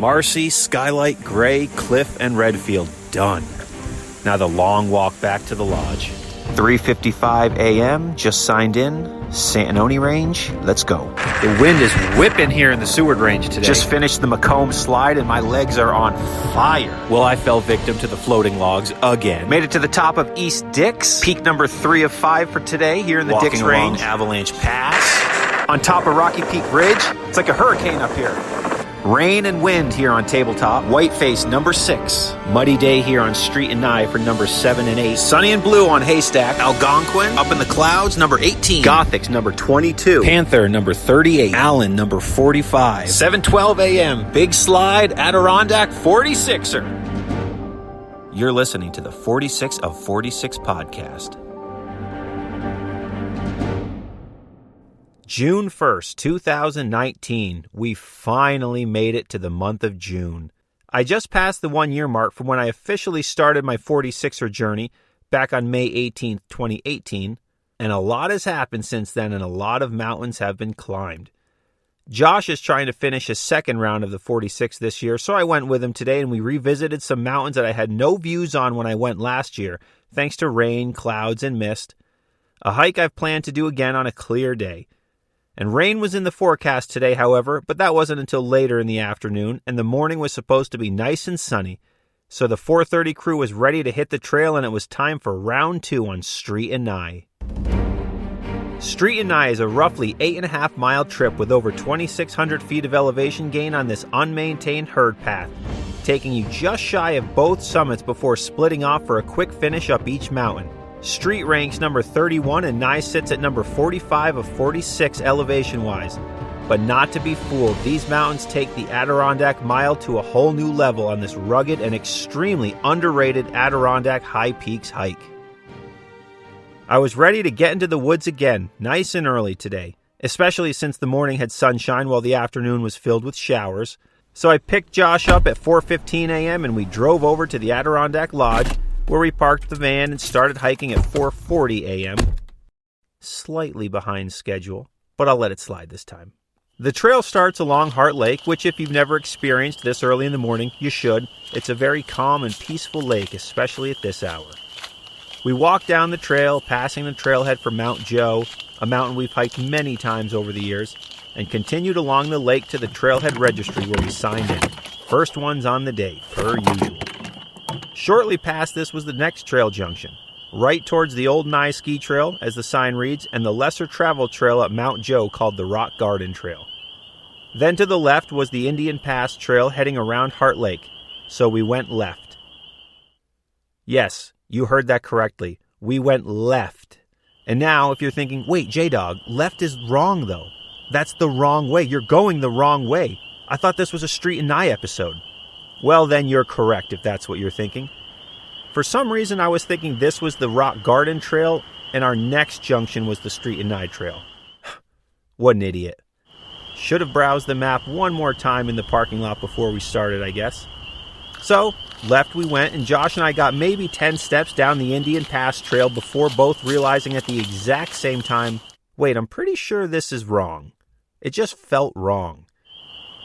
Marcy, Skylight, Gray, Cliff, and Redfield done. Now the long walk back to the lodge. 3:55 a.m., just signed in. Santanoni Range, let's go. The wind is whipping here in the Seward Range today. Just finished the Macomb slide and my legs are on fire. Well, I fell victim to the floating logs again. Made it to the top of East Dix. Peak number 3 of 5 for today here in the Dix Range. Avalanche Pass. On top of Rocky Peak Ridge. It's like a hurricane up here. Rain and wind here on Tabletop. Whiteface, number 6. Muddy day here on Street and Nye for number 7 and 8. Sunny and blue on Haystack. Algonquin, up in the clouds, number 18. Gothic's number 22. Panther, number 38. Allen, number 45. 7:12 a.m. Big Slide, Adirondack, 46er. You're listening to the 46 of 46 podcast. June 1st, 2019, we finally made it to the month of June. I just passed the 1-year mark from when I officially started my 46er journey back on May 18th, 2018, and a lot has happened since then and a lot of mountains have been climbed. Josh is trying to finish his second round of the 46 this year, so I went with him today and we revisited some mountains that I had no views on when I went last year, thanks to rain, clouds, and mist. A hike I've planned to do again on a clear day. And rain was in the forecast today, however, but that wasn't until later in the afternoon, and the morning was supposed to be nice and sunny. So the 4:30 crew was ready to hit the trail, and it was time for round 2 on Street and Nye. Street and Nye is a roughly 8.5-mile trip with over 2,600 feet of elevation gain on this unmaintained herd path, taking you just shy of both summits before splitting off for a quick finish up each mountain. Street ranks number 31 and Nye sits at number 45 of 46 elevation-wise. But not to be fooled, these mountains take the Adirondack Mile to a whole new level on this rugged and extremely underrated Adirondack High Peaks hike. I was ready to get into the woods again, nice and early today, especially since the morning had sunshine while the afternoon was filled with showers. So I picked Josh up at 4:15 a.m. and we drove over to the Adirondack Lodge, where we parked the van and started hiking at 4:40 a.m. Slightly behind schedule, but I'll let it slide this time. The trail starts along Heart Lake, which if you've never experienced this early in the morning, you should. It's a very calm and peaceful lake, especially at this hour. We walk down the trail, passing the trailhead for Mount Joe, a mountain we've hiked many times over the years, and continued along the lake to the trailhead registry where we signed in. First ones on the day, per usual. Shortly past this was the next trail junction, right towards the old Nye Ski Trail, as the sign reads, and the lesser traveled trail at Mount Joe called the Rock Garden Trail. Then to the left was the Indian Pass Trail heading around Heart Lake, so we went left. Yes, you heard that correctly. We went left. And now, if you're thinking, wait, J-Dog, left is wrong though. That's the wrong way. You're going the wrong way. I thought this was a Street and Nye episode. Well, then you're correct if that's what you're thinking. For some reason, I was thinking this was the Rock Garden Trail, and our next junction was the Street and Nye Trail. What an idiot. Should have browsed the map one more time in the parking lot before we started, I guess. So, left we went, and Josh and I got maybe 10 steps down the Indian Pass Trail before both realizing at the exact same time, wait, I'm pretty sure this is wrong. It just felt wrong.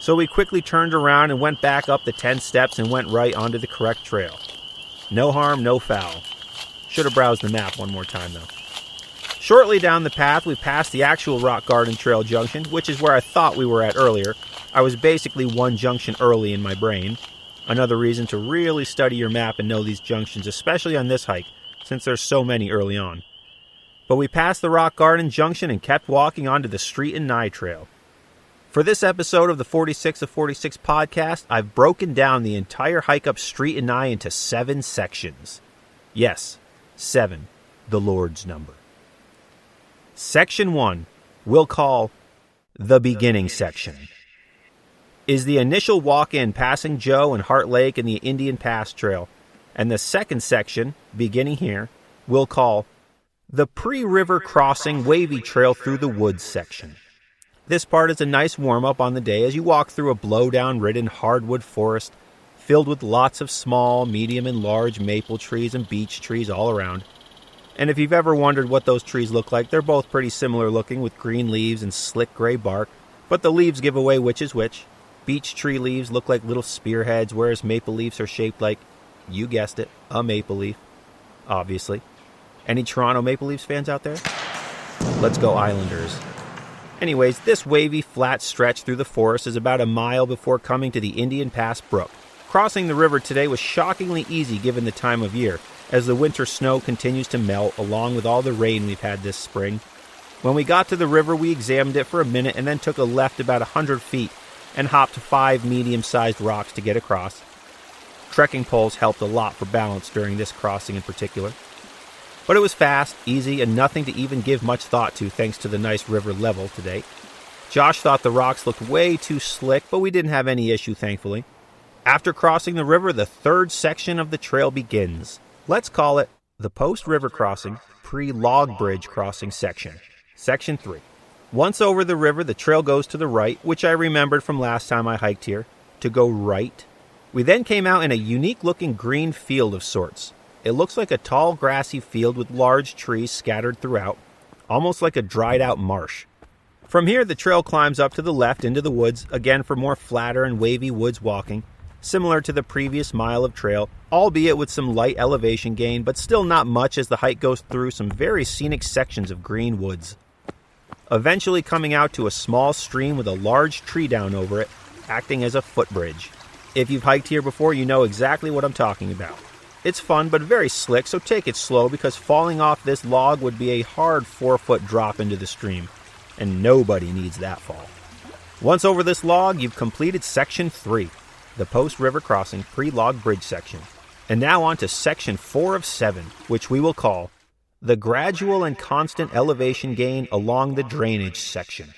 So we quickly turned around and went back up the 10 steps and went right onto the correct trail. No harm, no foul. Should have browsed the map one more time, though. Shortly down the path, we passed the actual Rock Garden Trail junction, which is where I thought we were at earlier. I was basically one junction early in my brain. Another reason to really study your map and know these junctions, especially on this hike, since there's so many early on. But we passed the Rock Garden Junction and kept walking onto the Street and Nye Trail. For this episode of the 46 of 46 podcast, I've broken down the entire hike up Street and Nye into 7 sections. Yes, 7, the Lord's number. Section 1, we'll call the beginning section, is the initial walk-in passing Joe and Heart Lake and the Indian Pass Trail. And the second section, beginning here, we'll call the pre-river crossing wavy trail through the woods section. This part is a nice warm-up on the day as you walk through a blow-down-ridden hardwood forest filled with lots of small, medium, and large maple trees and beech trees all around. And if you've ever wondered what those trees look like, they're both pretty similar looking with green leaves and slick gray bark, but the leaves give away which is which. Beech tree leaves look like little spearheads, whereas maple leaves are shaped like, you guessed it, a maple leaf, obviously. Any Toronto Maple Leafs fans out there? Let's go Islanders. Anyways, this wavy, flat stretch through the forest is about a mile before coming to the Indian Pass Brook. Crossing the river today was shockingly easy given the time of year, as the winter snow continues to melt along with all the rain we've had this spring. When we got to the river, we examined it for a minute and then took a left about 100 feet and hopped 5 medium-sized rocks to get across. Trekking poles helped a lot for balance during this crossing in particular. But it was fast, easy, and nothing to even give much thought to thanks to the nice river level today. Josh thought the rocks looked way too slick, but we didn't have any issue, thankfully. After crossing the river, the third section of the trail begins. Let's call it the post-river crossing, pre-log bridge crossing section. Section 3. Once over the river, the trail goes to the right, which I remembered from last time I hiked here, to go right. We then came out in a unique-looking green field of sorts. It looks like a tall, grassy field with large trees scattered throughout, almost like a dried-out marsh. From here, the trail climbs up to the left into the woods, again for more flatter and wavy woods walking, similar to the previous mile of trail, albeit with some light elevation gain, but still not much as the hike goes through some very scenic sections of green woods. Eventually coming out to a small stream with a large tree down over it, acting as a footbridge. If you've hiked here before, you know exactly what I'm talking about. It's fun, but very slick, so take it slow because falling off this log would be a hard 4-foot drop into the stream, and nobody needs that fall. Once over this log, you've completed Section 3, the post-river crossing pre-log bridge section. And now on to Section 4 of 7, which we will call the gradual and constant elevation gain along the drainage section.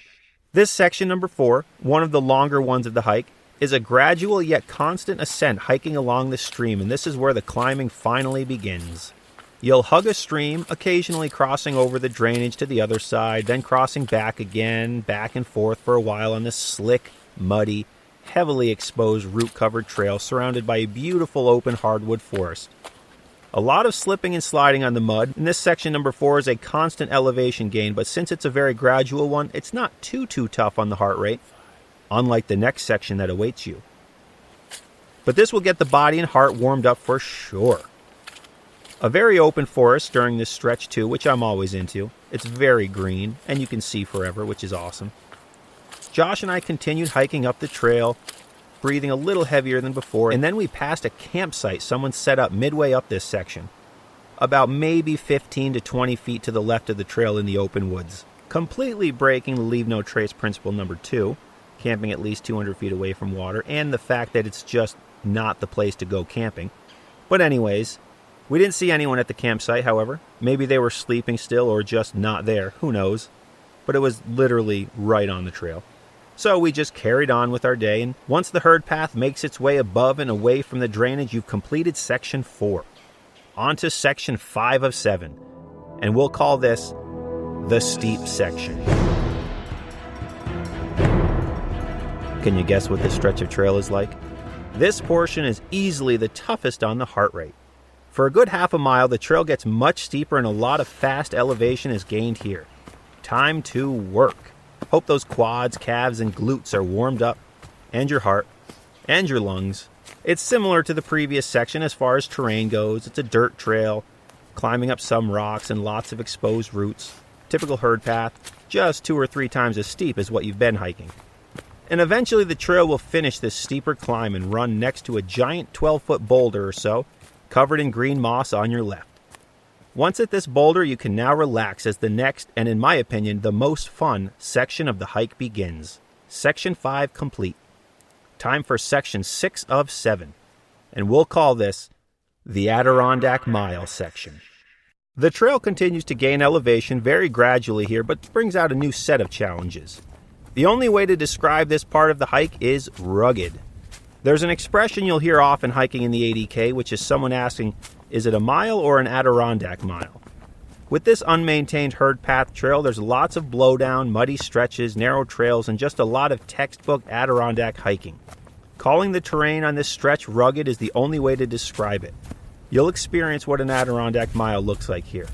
This section number 4, one of the longer ones of the hike, is a gradual yet constant ascent hiking along the stream, and this is where the climbing finally begins. You'll hug a stream, occasionally crossing over the drainage to the other side, then crossing back again, back and forth for a while on this slick, muddy, heavily exposed root-covered trail surrounded by a beautiful open hardwood forest. A lot of slipping and sliding on the mud, and this section number 4 is a constant elevation gain, but since it's a very gradual one, it's not too tough on the heart rate, unlike the next section that awaits you. But this will get the body and heart warmed up for sure. A very open forest during this stretch too, which I'm always into. It's very green, and you can see forever, which is awesome. Josh and I continued hiking up the trail, breathing a little heavier than before, and then we passed a campsite someone set up midway up this section, about maybe 15 to 20 feet to the left of the trail in the open woods, completely breaking the leave no trace principle number 2, camping at least 200 feet away from water, and the fact that it's just not the place to go camping. But anyways, we didn't see anyone at the campsite, however. Maybe they were sleeping still or just not there, who knows. But it was literally right on the trail. So we just carried on with our day, and once the herd path makes its way above and away from the drainage, you've completed Section 4. On to Section 5 of 7, and we'll call this the steep section. Can you guess what this stretch of trail is like? This portion is easily the toughest on the heart rate. For a good half a mile, the trail gets much steeper and a lot of fast elevation is gained here. Time to work. Hope those quads, calves, and glutes are warmed up, and your heart, and your lungs. It's similar to the previous section as far as terrain goes. It's a dirt trail, climbing up some rocks and lots of exposed roots. Typical herd path, just 2 or 3 times as steep as what you've been hiking. And eventually the trail will finish this steeper climb and run next to a giant 12-foot boulder or so, covered in green moss on your left. Once at this boulder, you can now relax as the next, and in my opinion, the most fun section of the hike begins. Section 5 complete. Time for Section 6 of 7, and we'll call this the Adirondack Mile section. The trail continues to gain elevation very gradually here, but brings out a new set of challenges. The only way to describe this part of the hike is rugged. There's an expression you'll hear often hiking in the 80K, which is someone asking, is it a mile or an Adirondack mile? With this unmaintained herd path trail, there's lots of blowdown, muddy stretches, narrow trails, and just a lot of textbook Adirondack hiking. Calling the terrain on this stretch rugged is the only way to describe it. You'll experience what an Adirondack mile looks like here.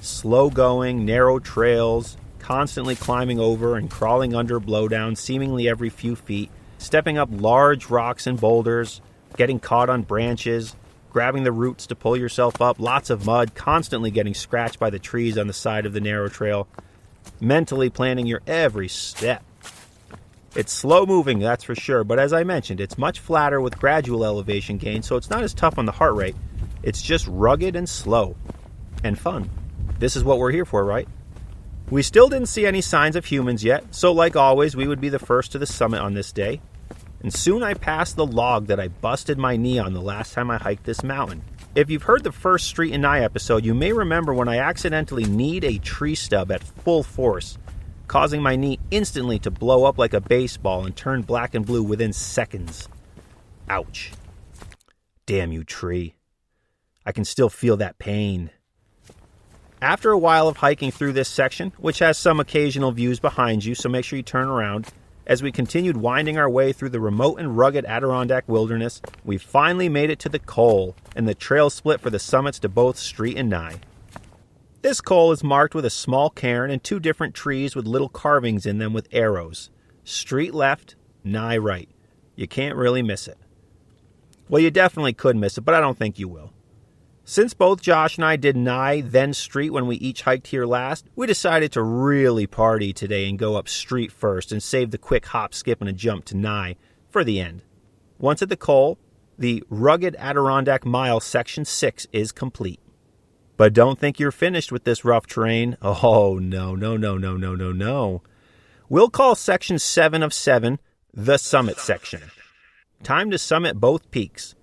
Slow going, narrow trails, constantly climbing over and crawling under blowdown seemingly every few feet, stepping up large rocks and boulders, getting caught on branches, grabbing the roots to pull yourself up, lots of mud, constantly getting scratched by the trees on the side of the narrow trail, mentally planning your every step. It's slow moving, that's for sure, but as I mentioned, it's much flatter with gradual elevation gain, so it's not as tough on the heart rate. It's just rugged and slow. And fun. This is what we're here for, right? We still didn't see any signs of humans yet, so like always, we would be the first to the summit on this day. And soon I passed the log that I busted my knee on the last time I hiked this mountain. If you've heard the first Street and Nye episode, you may remember when I accidentally kneed a tree stub at full force, causing my knee instantly to blow up like a baseball and turn black and blue within seconds. Ouch. Damn you, tree. I can still feel that pain. After a while of hiking through this section, which has some occasional views behind you, so make sure you turn around, as we continued winding our way through the remote and rugged Adirondack wilderness, we finally made it to the col, and the trail split for the summits to both Street and Nye. This col is marked with a small cairn and 2 different trees with little carvings in them with arrows. Street left, Nye right. You can't really miss it. Well, you definitely could miss it, but I don't think you will. Since both Josh and I did Nye, then Street when we each hiked here last, we decided to really party today and go up Street first and save the quick hop, skip, and a jump to Nye for the end. Once at the col, the rugged Adirondack Mile Section 6 is complete. But don't think you're finished with this rough terrain. Oh, no. We'll call Section 7 of 7 the Summit Section. Time to summit both peaks.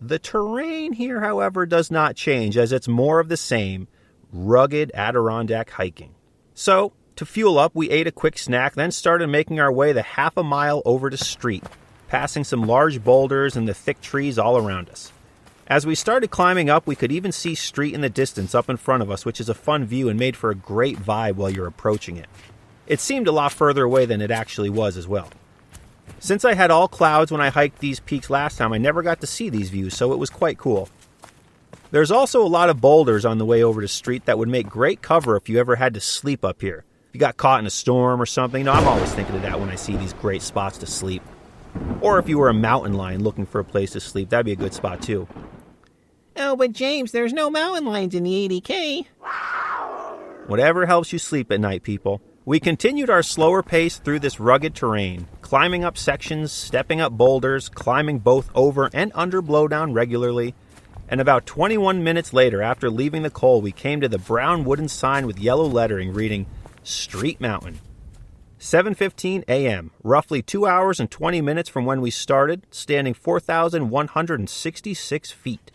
The terrain here, however, does not change, as it's more of the same rugged Adirondack hiking. So, to fuel up, we ate a quick snack, then started making our way the half a mile over to Street, passing some large boulders and the thick trees all around us. As we started climbing up, we could even see Street in the distance up in front of us, which is a fun view and made for a great vibe while you're approaching it. It seemed a lot further away than it actually was as well. Since I had all clouds when I hiked these peaks last time, I never got to see these views, so it was quite cool. There's also a lot of boulders on the way over to Street that would make great cover if you ever had to sleep up here. If you got caught in a storm or something, I'm always thinking of that when I see these great spots to sleep. Or if you were a mountain lion looking for a place to sleep, that'd be a good spot too. Oh, but James, there's no mountain lions in the 80K. Whatever helps you sleep at night, people. We continued our slower pace through this rugged terrain, climbing up sections, stepping up boulders, climbing both over and under blowdown regularly, and about 21 minutes later, after leaving the col, we came to the brown wooden sign with yellow lettering reading, Street Mountain. 7:15 a.m., roughly 2 hours and 20 minutes from when we started, standing 4,166 feet.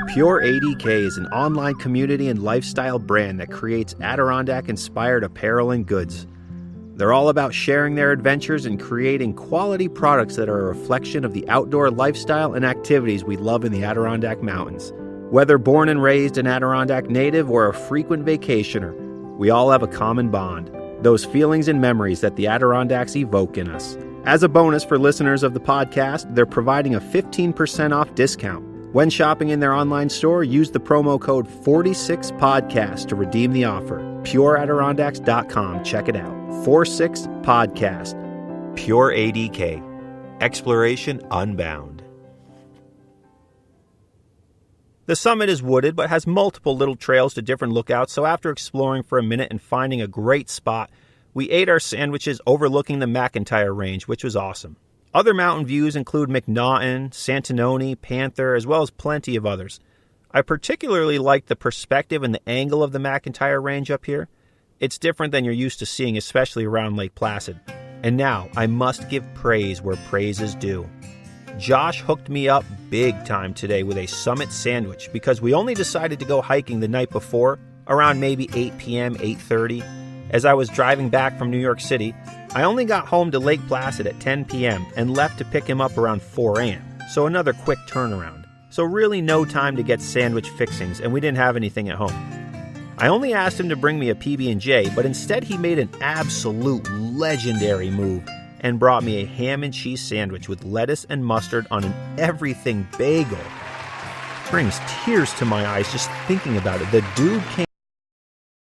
Pure ADK is an online community and lifestyle brand that creates Adirondack-inspired apparel and goods. They're all about sharing their adventures and creating quality products that are a reflection of the outdoor lifestyle and activities we love in the Adirondack Mountains. Whether born and raised an Adirondack native or a frequent vacationer, we all have a common bond, those feelings and memories that the Adirondacks evoke in us. As a bonus for listeners of the podcast, they're providing a 15% off discount. When shopping in their online store, use the promo code 46podcast to redeem the offer. PureAdirondacks.com. Check it out. 46podcast. Pure ADK. Exploration unbound. The summit is wooded but has multiple little trails to different lookouts, so after exploring for a minute and finding a great spot, we ate our sandwiches overlooking the McIntyre Range, which was awesome. Other mountain views include McNaughton, Santanoni, Panther, as well as plenty of others. I particularly like the perspective and the angle of the McIntyre Range up here. It's different than you're used to seeing, especially around Lake Placid. And now, I must give praise where praise is due. Josh hooked me up big time today with a summit sandwich because we only decided to go hiking the night before, around maybe 8 p.m., 8:30. As I was driving back from New York City, I only got home to Lake Placid at 10 p.m. and left to pick him up around 4 a.m., so another quick turnaround. So really no time to get sandwich fixings, and we didn't have anything at home. I only asked him to bring me a PB&J, but instead he made an absolute legendary move and brought me a ham and cheese sandwich with lettuce and mustard on an everything bagel. Brings tears to my eyes just thinking about it. The dude came